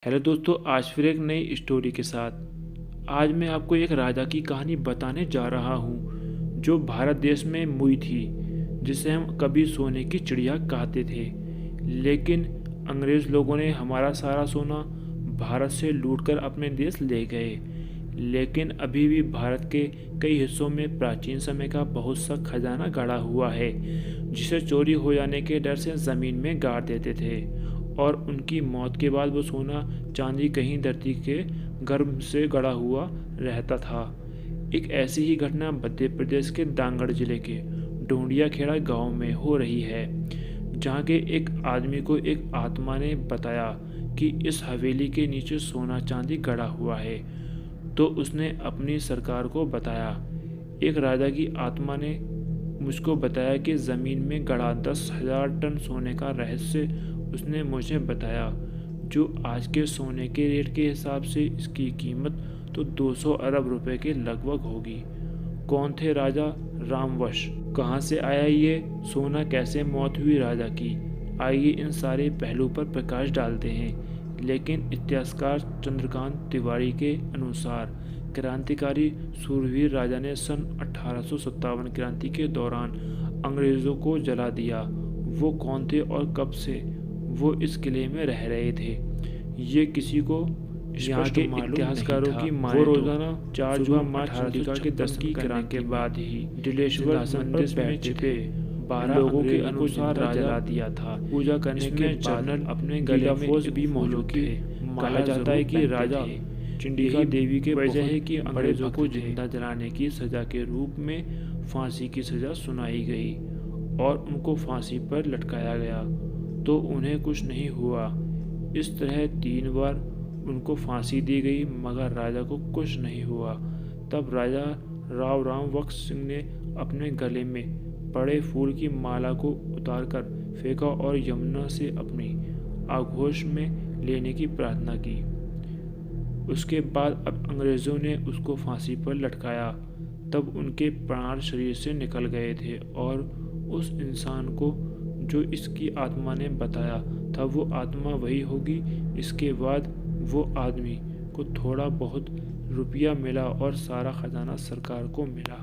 Hello दोस्तों, आज फिर एक नई स्टोरी के साथ। आज मैं आपको एक राजा की कहानी बताने जा रहा हूँ जो भारत देश में मुई थी, जिसे हम कभी सोने की चिड़िया कहते थे। लेकिन अंग्रेज लोगों ने हमारा सारा सोना भारत से लूटकर अपने देश ले गए। लेकिन अभी भी भारत के कई हिस्सों में प्राचीन समय का बहुत सा खजाना गड़ा हुआ है, जिसे चोरी हो जाने के डर से ज़मीन में गाड़ देते थे और उनकी मौत के बाद वो सोना चांदी कहीं धरती के गर्भ से गड़ा हुआ रहता था। एक ऐसी ही घटना मध्य प्रदेश के दांगड़ जिले के डोंडिया खेड़ा गांव में हो रही है, जहां के एक आदमी को एक आत्मा ने बताया कि इस हवेली के नीचे सोना चांदी गड़ा हुआ है। तो उसने अपनी सरकार को बताया। एक राजा की आत्मा ने मुझको बताया कि ज़मीन में गड़ा 10,000 टन सोने का रहस्य उसने मुझे बताया, जो आज के सोने के रेट के हिसाब से इसकी कीमत तो 200 अरब रुपए के लगभग होगी। कौन थे राजा रामवश? कहाँ से आया ये सोना? कैसे मौत हुई राजा की? आइए इन सारे पहलू पर प्रकाश डालते हैं। लेकिन इतिहासकार चंद्रकांत तिवारी के अनुसार क्रांतिकारी सूरवीर राजा ने सन 1857 क्रांति के दौरान अंग्रेज़ों को जला दिया। वो कौन थे और कब से वो इस किले में रह रहे थे, ये किसी को यहाँ के इतिहासकारों की माने तो रोजाना 4 जून मार्च 1856 के 10 की करने के बाद ही दिलेश्वर मंदिर में छिपे 12 लोगों के अनुसार राजा ला दिया था। पूजा करने के जनरल अपने गले में भी मौजूद थे। कहा जाता है कि राजा चंडिका देवी के वजह है कि अंग्रेजों को जिंदा जलाने की सजा के रूप में फांसी की सजा सुनाई गई और उनको फांसी पर लटकाया गया, तो उन्हें कुछ नहीं हुआ। इस तरह 3 बार उनको फांसी दी गई, मगर राजा को कुछ नहीं हुआ। तब राजा राव राम बख्श सिंह ने अपने गले में पड़े फूल की माला को उतारकर फेंका और यमुना से अपनी आगोश में लेने की प्रार्थना की। उसके बाद अब अंग्रेजों ने उसको फांसी पर लटकाया। तब उनके प्राण शरीर से निकल गए थे और उस इंसान को जो इसकी आत्मा ने बताया था वो आत्मा वही होगी। इसके बाद वो आदमी को थोड़ा बहुत रुपया मिला और सारा खजाना सरकार को मिला।